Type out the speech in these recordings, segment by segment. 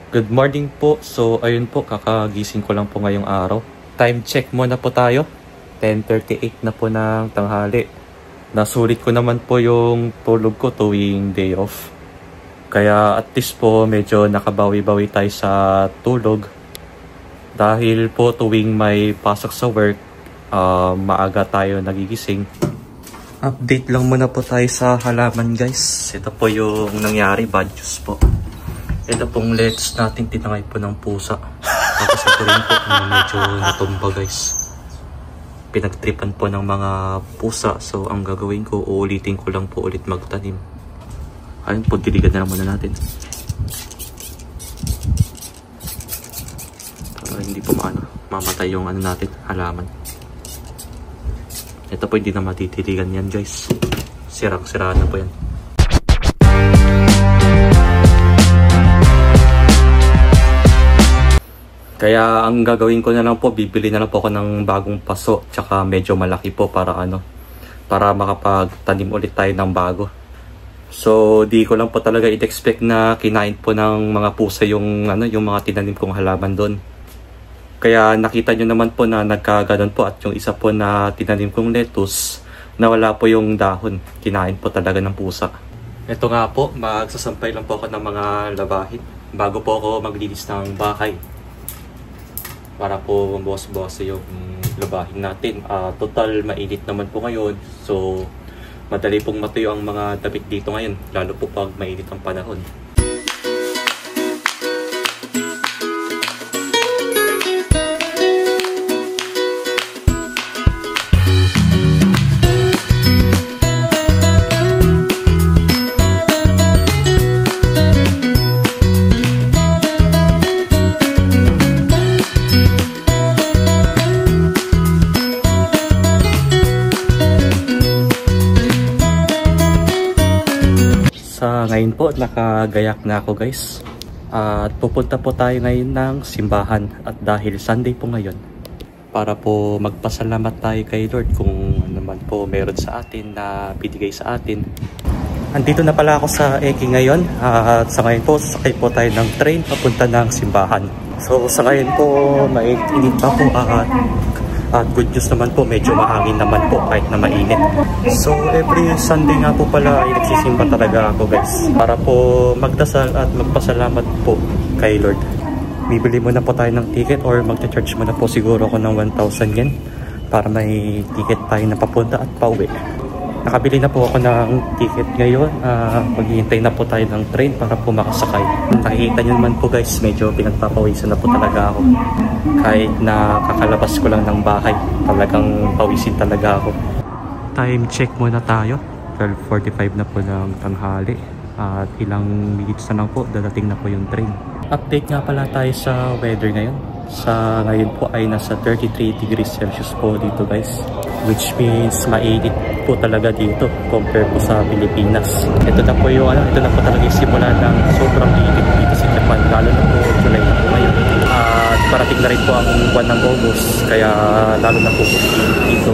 Good morning po. So ayun po, kakagising ko lang po ngayong araw. Time check muna po tayo. 10:38 na po ng tanghali. Nasulit ko naman po yung tulog ko tuwing day off. Kaya at least po medyo nakabawi-bawi tayo sa tulog. Dahil po tuwing may pasok sa work, maaga tayo nagigising. Update lang muna po tayo sa halaman guys. Ito po yung nangyari, bad news po. Ito pong lettuce natin tinangay po ng pusa. Tapos ito rin po medyo natumba guys. Pinagtripan po ng mga pusa. So ang gagawin ko, uulitin ko lang po ulit magtanim. Ayun po, diligan na lang muna natin. Para hindi po mamatay yung natin, halaman. Ito po hindi na matitiligan yan guys. Sirang-siraan na po yan. Kaya ang gagawin ko na lang po, bibili na lang po ako ng bagong paso. Tsaka medyo malaki po para para makapagtanim ulit tayo ng bago. So di ko lang po talaga i-expect na kinain po ng mga pusa yung mga tinanim kong halaman doon. Kaya nakita nyo naman po na nagkaganon po, at yung isa po na tinanim kong lettuce, nawala po yung dahon. Kinain po talaga ng pusa. Ito nga po, magsasampay lang po ako ng mga labahin bago po ako maglinis ng bahay. Para po buwas-buwas yung labahin natin. Total mainit naman po ngayon. So madali pong matuyo ang mga damit dito ngayon. Lalo po pag mainit ang panahon. Ngayon po, nakagayak na ako guys. At pupunta po tayo ngayon ng simbahan. At dahil Sunday po ngayon, para po magpasalamat tayo kay Lord kung naman po meron sa atin na binigay sa atin. Andito na pala ako sa Eki ngayon. At sa ngayon po, sasakay po tayo ng train papunta ng simbahan. So sa ngayon po, mainit pa po. At good news naman po, medyo mahangin naman po kahit na mainit. So every Sunday nga po pala ay nagsisimba talaga ako guys. Para po magdasal at magpasalamat po kay Lord. Bibili muna po tayo ng ticket or magte-charge muna po siguro ako ng 1,000 yen. Para may ticket tayo na papunta at pauwi. Nakabili na po ako ng ticket ngayon. Maghihintay na po tayo ng train para po makasakay. Nakikita nyo naman po guys, medyo pinagpapawisan na po talaga ako. Kahit na kakalabas ko lang ng bahay, talagang pawisin talaga ako. Time check muna tayo. 12:45 na po ng tanghali. At ilang minutes na lang po, dadating na po yung train. Update nga pala tayo sa weather ngayon. Sa ngayon po ay nasa 33 degrees Celsius po dito guys. Which means mainit po talaga dito compare po sa Pilipinas. Ito na po yung ito na po talaga yung simula ng sobrang init dito sa Japan. Lalo na po July na po ngayon. At parating na rin po ang buwan ng August. Kaya lalo na po init dito.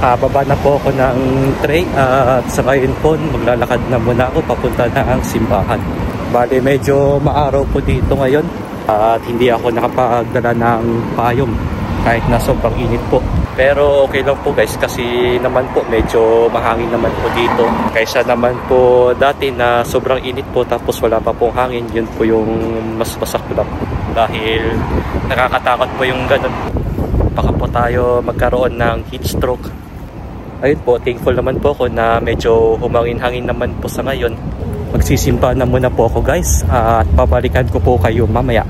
Nakababa na po ako ng train at sa ngayon po maglalakad na muna ako papunta na ang simbahan. Bale medyo maaraw po dito ngayon at hindi ako nakapagdala ng payong kahit na sobrang init po. Pero okay lang po guys kasi naman po medyo mahangin naman po dito. Kaysa naman po dati na sobrang init po tapos wala pa pong hangin, yun po yung mas masaklap. Dahil nakakatakot po yung ganun. Baka po tayo magkaroon ng heat stroke. Ayun po, thankful naman po ako na medyo humangin-hangin naman po sa ngayon. Magsisimba na muna po ako guys at pabalikan ko po kayo mamaya.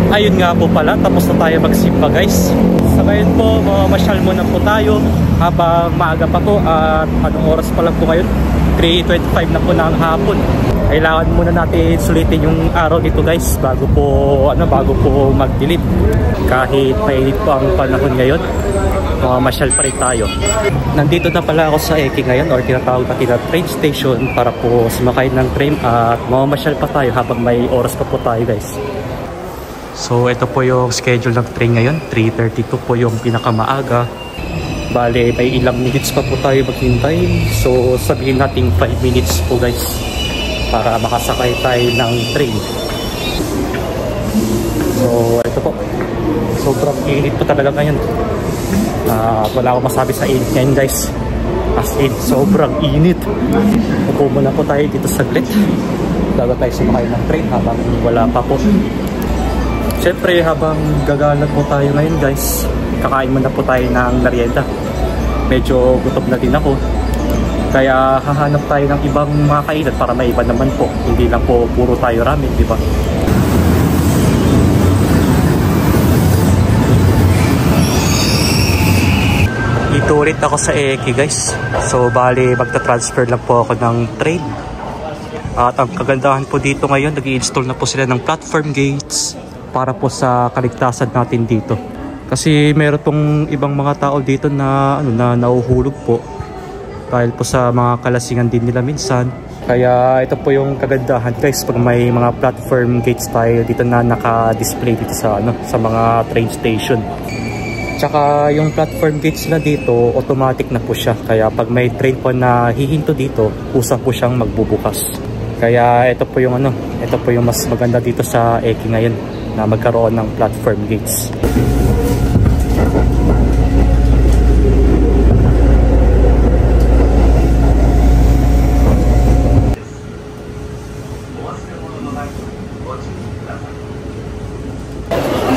Ayun nga po pala, tapos na tayo magsimba guys. Sa ngayon po, masyal muna po tayo habang maaga pa po at anong oras pa lang po ngayon? 3:25 na po ng hapon. Kailangan muna natin sulitin yung araw dito guys bago po magdilim. Kahit mainit po ang panahon ngayon, masyal pa rin tayo. Nandito na pala ako sa Eki ngayon or tinatawag natin na train station para po sumakay ng train at mamasyal pa tayo habang may oras pa po tayo guys. So ito po yung schedule ng train ngayon, 3:32 po yung pinakamaaga. Bale may ilang minutes pa po tayo maghintay. So sabihin natin 5 minutes po guys para makasakay tayo ng train. So ito po, sobrang init po talaga ngayon. Wala akong masabi sa init ngayon guys. As in, sobrang init. Upo muna po tayo dito saglit bago tayo sumakay ng train habang wala pa po. Siyempre habang gagalag po tayo ngayon guys, kakain muna po tayo ng merienda. Medyo gutom na din ako. Kaya hahanap tayo ng ibang mga kainan para may iba naman po. Hindi lang po puro tayo ramen, di ba? Itulit ako sa Eki guys. So bali magta-transfer lang po ako ng train. At ang kagandahan po dito ngayon, nag-i-install na po sila ng platform gates para po sa kaligtasan natin dito. Kasi meron pong ibang mga tao dito na nahuhulog po dahil po sa mga kalasingan din nila minsan. Kaya ito po yung kagandahan guys pag may mga platform gates tayo dito na naka-display dito sa mga train station. Tsaka yung platform gates na dito automatic na po siya. Kaya pag may train po na hihinto dito, kusa po siyang magbubukas. Kaya ito po yung mas maganda dito sa Eki ngayon na magkaroon ng platform gates.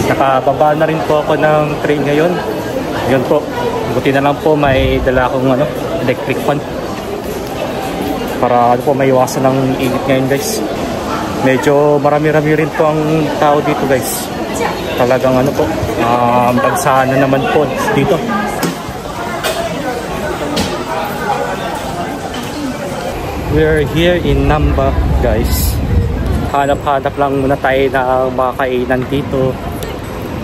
Nakababa na rin po ako ng train ngayon. Yun po, buti na lang po may dala akong electric fan para may iwasan ng init ngayon guys. Medyo marami-rami rin po ang tao dito guys. Talagang bagsahan na naman po dito. We're here in Namba guys. Hanap-hanap lang muna tayo ng mga kainan dito.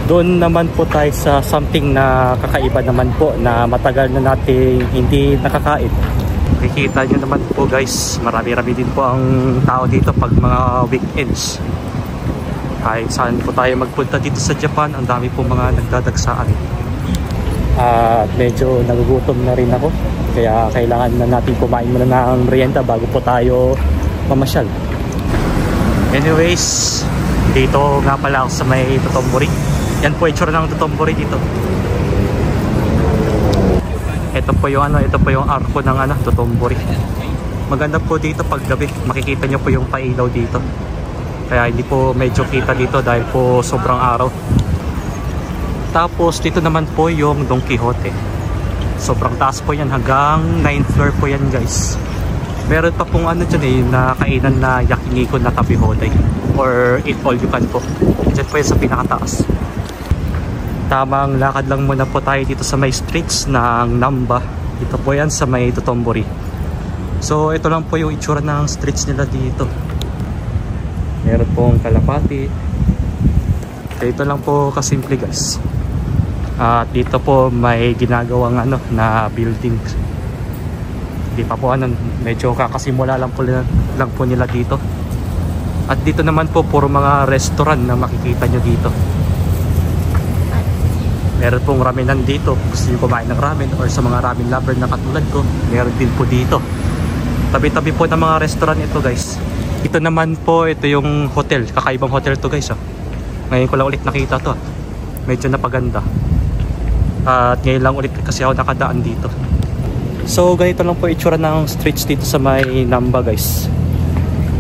Doon naman po tayo sa something na kakaiba naman po na matagal na natin hindi nakakain. Nakikita nyo naman po guys, marami-rami din po ang tao dito pag mga weekends. Kahit saan po tayo magpunta dito sa Japan, ang dami po mga nagdadagsaan. Medyo nagugutom na rin ako, kaya kailangan na natin kumain muna ng merienda bago po tayo mamasyal. Anyways, dito nga pala ako sa may Totombori. Yan po itsura ng Totombori dito. Ito po yung arko ng Totombori. Maganda po dito pag gabi. Makikita nyo po yung pailaw dito. Kaya hindi po medyo kita dito dahil po sobrang araw. Tapos dito naman po yung Don Quixote. Sobrang taas po yan, hanggang 9th floor po yan guys. Meron pa pong dyan na kainan na yakiniko na tabihoday or eat all you can po. Dyan po yan sa pinakataas. Tamang lakad lang muna po tayo dito sa may streets ng Namba. Ito po yan sa may Totombori. So ito lang po yung itsura ng streets nila dito. Meron pong kalapati. Ito lang po kasimple guys. At dito po may ginagawang na building. Hindi pa po medyo kakasimula lang po nila dito. At dito naman po puro mga restaurant na makikita nyo dito. Meron pong ramenan dito. Gusto nyo kumain ng ramen or sa mga ramen lover na katulad ko, meron din po dito. Tabi-tabi po ng mga restaurant ito guys. Ito naman po, ito yung hotel. Kakaibang hotel to guys. Ngayon ko lang ulit nakita to. Medyo napaganda. At ngayon lang ulit kasi ako nakadaan dito. So ganito lang po itsura ng streets dito sa may Namba guys.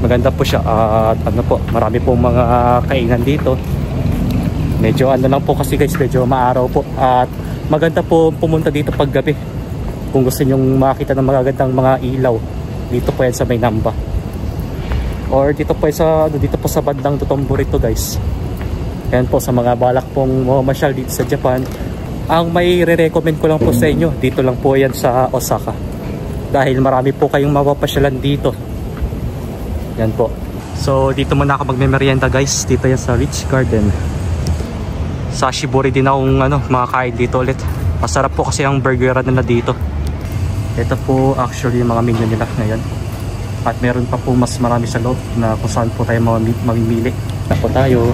Maganda po siya. At marami pong mga kainan dito. Medyo lang po kasi guys, medyo maaraw po. At maganda po pumunta dito pag gabi kung gusto nyong makita ng magagandang mga ilaw. Dito po yan sa may Namba, or dito po sa bandang Dotonbori to guys. Yan po sa mga balak pong mamasyal dito sa Japan. Ang may re-recommend ko lang po sa inyo, dito lang po yan sa Osaka, dahil marami po kayong mapapasyalan dito. Yan po. So dito muna ako magme-merienda guys. Dito yan sa Rich Garden. Sa Shibori din akong makakain dito ulit. Masarap po kasi ang burgeran nila dito. Ito po actually yung mga menu nila ngayon. At meron pa po mas marami sa loob na kung saan po tayo mamimili. Tapo tayo.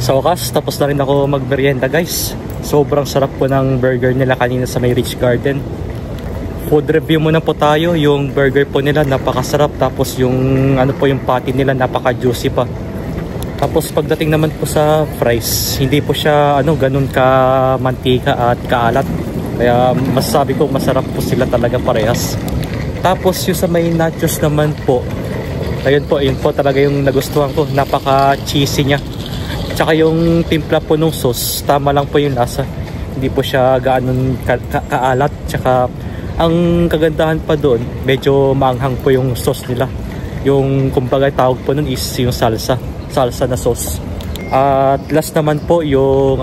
Sa wakas, tapos na rin ako magmerienda guys. Sobrang sarap po ng burger nila kanina sa may Rich Garden. Food review muna po tayo. Yung burger po nila napakasarap. Tapos yung yung patty nila napaka-juicy pa. Tapos pagdating naman po sa fries, hindi po siya ganun ka mantika at kaalat. Kaya masasabi ko masarap po sila talaga parehas. Tapos yung sa may nachos naman po, ayun po talaga yung nagustuhan ko. Napaka-cheesy niya. Tsaka yung timpla po nung sauce, tama lang po yung lasa. Hindi po siya gaano kaalat. Tsaka ang kagandahan pa doon, medyo maanghang po yung sauce nila. Yung kumbaga tawag po nun is yung salsa na sauce. At last naman po yung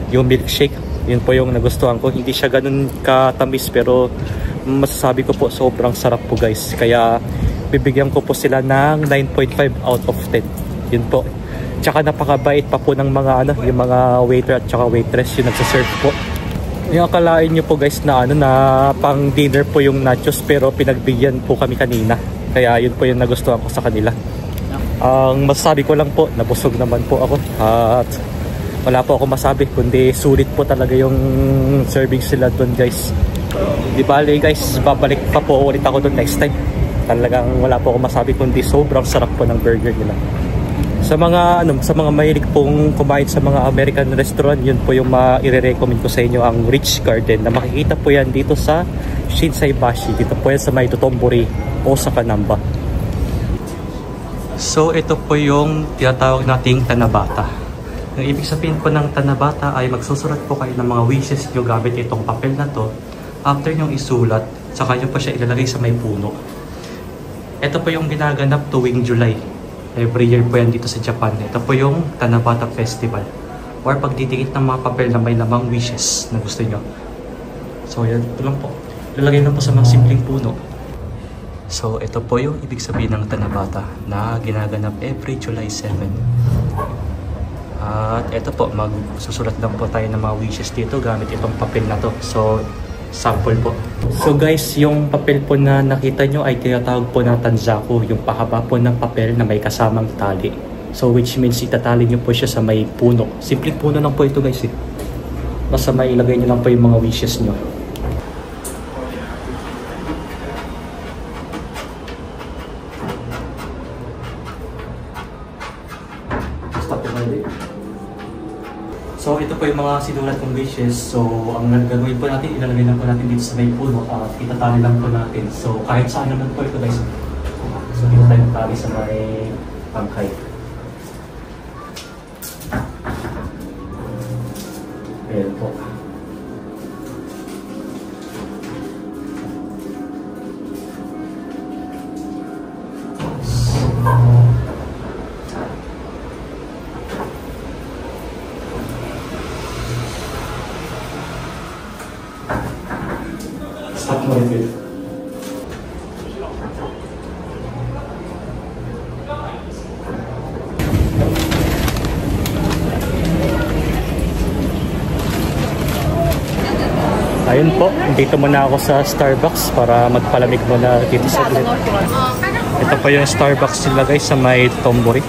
yung milkshake. Yun po yung nagustuhan ko. Hindi siya ganun katamis, pero masasabi ko po sobrang sarap po guys. Kaya bibigyan ko po sila ng 9.5 out of 10. Yun po. Tsaka napakabait pa po ng mga yung mga waiter at tsaka waitress yung nagsaserve po. Yung akalain nyo po guys na na pang dinner po yung nachos, pero pinagbigyan po kami kanina. Kaya yun po yung nagustuhan ko sa kanila. Ang masasabi ko lang po, nabusog naman po ako. At wala po ako masabi, kundi sulit po talaga yung serving sila doon guys. Di bali guys, babalik pa po ulit ako doon next time. Talagang wala po ako masabi, kundi sobrang sarap po ng burger nila. Sa mga mahilig pong kumain sa mga American restaurant, yun po yung i-recommend ko sa inyo, ang Rich Garden, na makikita po yan dito sa Shinsaibashi. Dito po yan sa may Dotonbori, Osaka, Namba. So ito po yung tinatawag nating Tanabata. Ang ibig sabihin po ng Tanabata ay magsusulat po kayo ng mga wishes nyo gamit itong papel na to. After nyong isulat, saka nyo pa siya ilalagay sa may puno. Ito po yung ginaganap tuwing July. Every year po yan dito sa Japan. Ito po yung Tanabata Festival. Or pagdidikit ng mga papel na may lamang wishes na gusto nyo. So yan, ito lang po. Lalagay lang po sa mga simpleng puno. So ito po yung ibig sabihin ng Tanabata na ginaganap every July 7. At ito po, magsusulat lang po tayo ng mga wishes dito gamit itong papel na to. So sample po. So guys, yung papel po na nakita nyo ay tinatawag po na tanzaku, yung pahaba po ng papel na may kasamang tali. So which means itatali nyo po siya sa may puno. Simpleng puno lang po ito guys eh. Basta may ilagay nyo lang po yung mga wishes nyo. Stop it already. So ito po yung mga sinulat kong wishes. So ang gagawin po natin, ilalagay lang po natin dito sa may puno at itatali lang po natin. So kahit saan naman po ito guys. So dito tayo tali sa may pangkay. Ayan po. Stop mo rin. Ayun po, dito muna ako sa Starbucks para magpalamig muna dito sa grid. Ito po yung Starbucks nila guys sa may Tombori.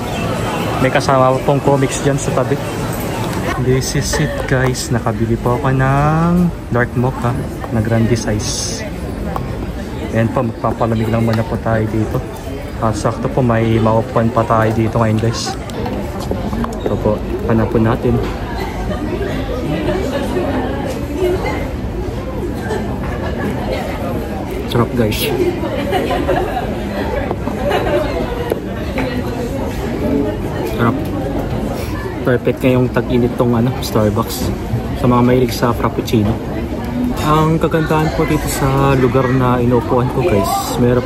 May kasama pong comics dyan sa tabi. This is it guys, nakabili po ako ng dark mocha na grande size. Ayan po, magpapalamig lang muna po tayo dito. Sakto po, may maupuan pa tayo dito ngayon guys. Ito po, hanapon natin. Sarap guys. Sarap. Perfect ngayong tag-init tong Starbucks sa mga mahilig sa frappuccino. Ang kagandahan po dito sa lugar na inuupuan ko guys, meron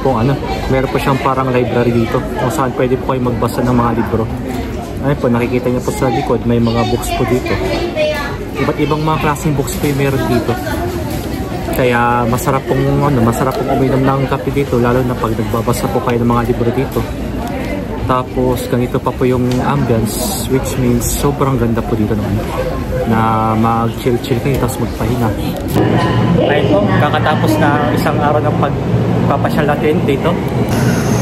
po siyang parang library dito kung saan pwede po kayo magbasa ng mga libro. Ayun po, nakikita niyo po sa likod, may mga books po dito. Iba't ibang mga klaseng books po yung meron dito. Kaya masarap pong uminom ng kape dito, lalo na pag nagbabasa po kayo ng mga libro dito. Tapos ganito pa po yung ambience, which means sobrang ganda po dito naman na mag-chill-chill kayo tapos magpahinga. Ayun po, kakatapos na isang araw ng pagpapasyal natin dito.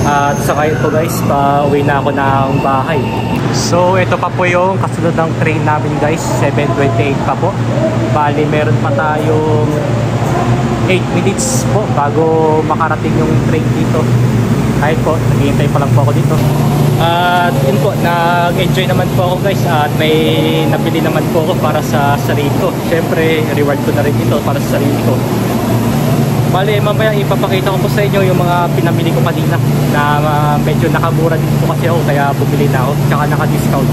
At sa ngayon po guys, pauwi na ako ng bahay. So ito pa po yung kasunod ng train namin guys, 7:28 pa po. Bali meron pa tayong 8 minutes po bago makarating yung train dito. Ayun po, naghihintay pa lang po ako dito. At yun po, nag-enjoy naman po ako guys at may nabili naman po ako para sa sarili ko. Siyempre, reward ko na rin ito para sa sarili ko. Bale, mamaya ipapakita ko po sa inyo yung mga pinamili ko kanina na medyo nakamura din po kasi ako kaya bumili na ako, tsaka naka-discount.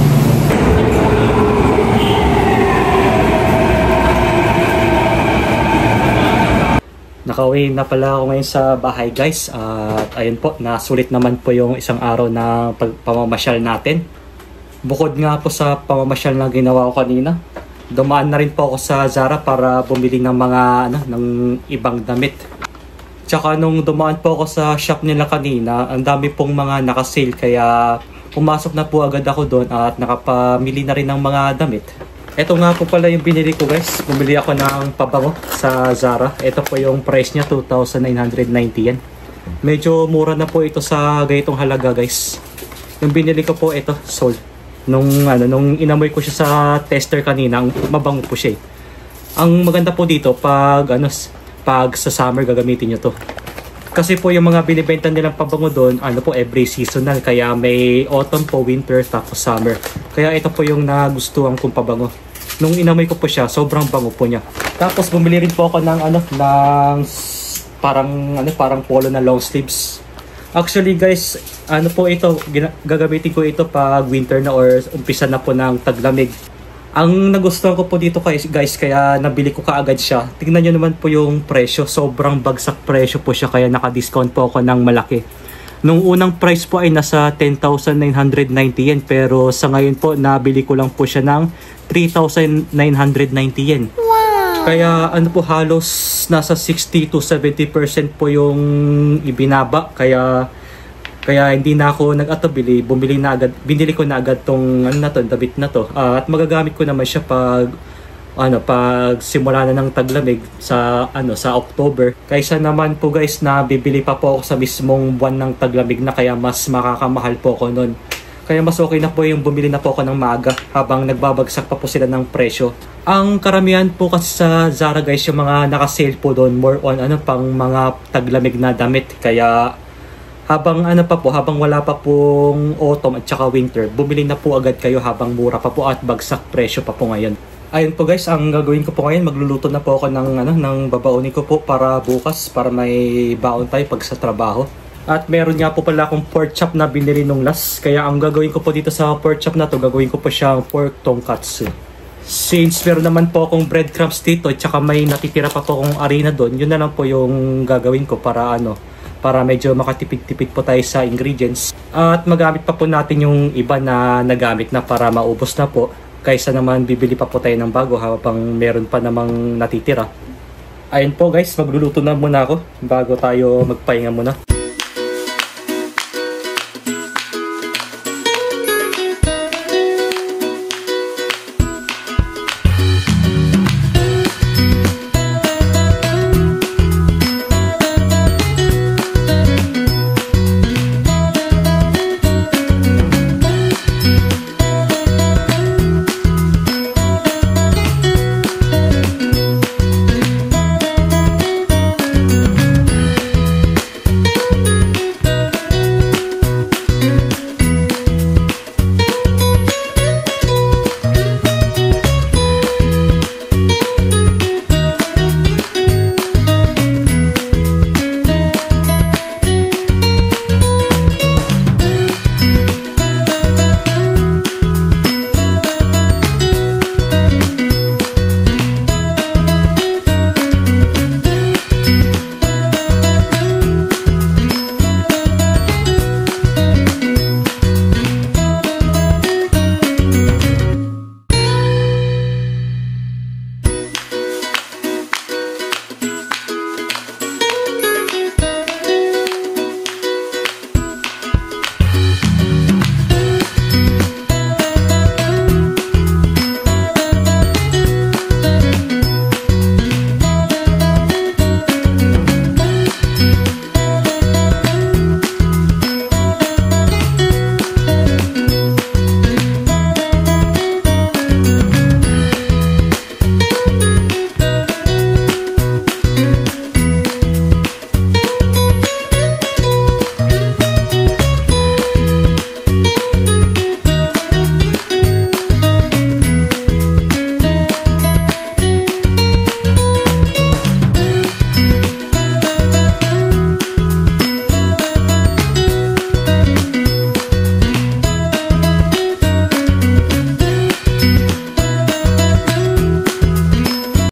Nakauwi na pala ako ngayon sa bahay guys at ayun po, nasulit naman po yung isang araw na pamamasyal natin. Bukod nga po sa pamamasyal na ginawa ko kanina, dumaan na rin po ako sa Zara para bumili ng mga ng ibang damit. Tsaka nung dumaan po ako sa shop nila kanina, ang dami pong mga nakasale kaya pumasok na po agad ako doon at nakapamili na rin ng mga damit. Ito nga po pala yung binili ko guys. Bumili ako ng pabango sa Zara. Ito po yung price niya, 2,990 yen. Medyo mura na po ito sa ganitong halaga guys. Yung binili ko po ito, Sol. Nung inamoy ko siya sa tester kanina, mabango po siya. Ang maganda po dito pag sa summer gagamitin niyo to. Kasi po yung mga binibenta nilang pabango doon, every seasonal. Kaya may autumn po, winter, tapos summer. Kaya ito po yung nagustuhan kong pabango. Nung inamoy ko po siya, sobrang bango po niya. Tapos bumili rin po ako ng parang polo na long sleeves. Actually guys, po ito, gagamitin ko ito pag winter na or umpisa na po ng taglamig. Ang nagustuhan ko po dito guys, kaya nabili ko kaagad siya. Tingnan nyo naman po yung presyo, sobrang bagsak presyo po siya kaya naka-discount po ako ng malaki. Nung unang price po ay nasa 10,990 yen, pero sa ngayon po nabili ko lang po siya ng 3,990 yen. Wow! Kaya ano po, halos nasa 60 to 70% po yung ibinaba. Kaya hindi na ako nag-atubili, binili ko na agad tong damit na to. At magagamit ko naman siya pag simula na ng taglamig sa October. Kaysa naman po guys na bibili pa po ako sa mismong buwan ng taglamig na, kaya mas makakamahal po ako nun. Kaya mas okay na po yung bumili na po ako ng maaga habang nagbabagsak pa po sila ng presyo. Ang karamihan po kasi sa Zara guys, yung mga naka-sale po doon, more on pang mga taglamig na damit. Kaya habang habang wala pa pong autumn at saka winter, bumili na po agad kayo habang mura pa po at bagsak presyo pa po ngayon. Ayun po guys, ang gagawin ko po ngayon, magluluto na po ako ng babaunin ko po para bukas, para may baon tayo pag sa trabaho. At meron nga po pala akong pork chop na binili nung last, kaya ang gagawin ko po dito sa pork chop na to, gagawin ko po siyang pork tonkatsu. Since meron naman po akong breadcrumbs dito at saka may natitira pa po akong harina doon, yun na lang po yung gagawin ko para para medyo makatipid-tipid po tayo sa ingredients. At magamit pa po natin yung iba na nagamit na para maubos na po, kaysa naman bibili pa po tayo ng bago habang meron pa namang natitira. Ayun po guys, magluluto na muna ako bago tayo magpahinga muna.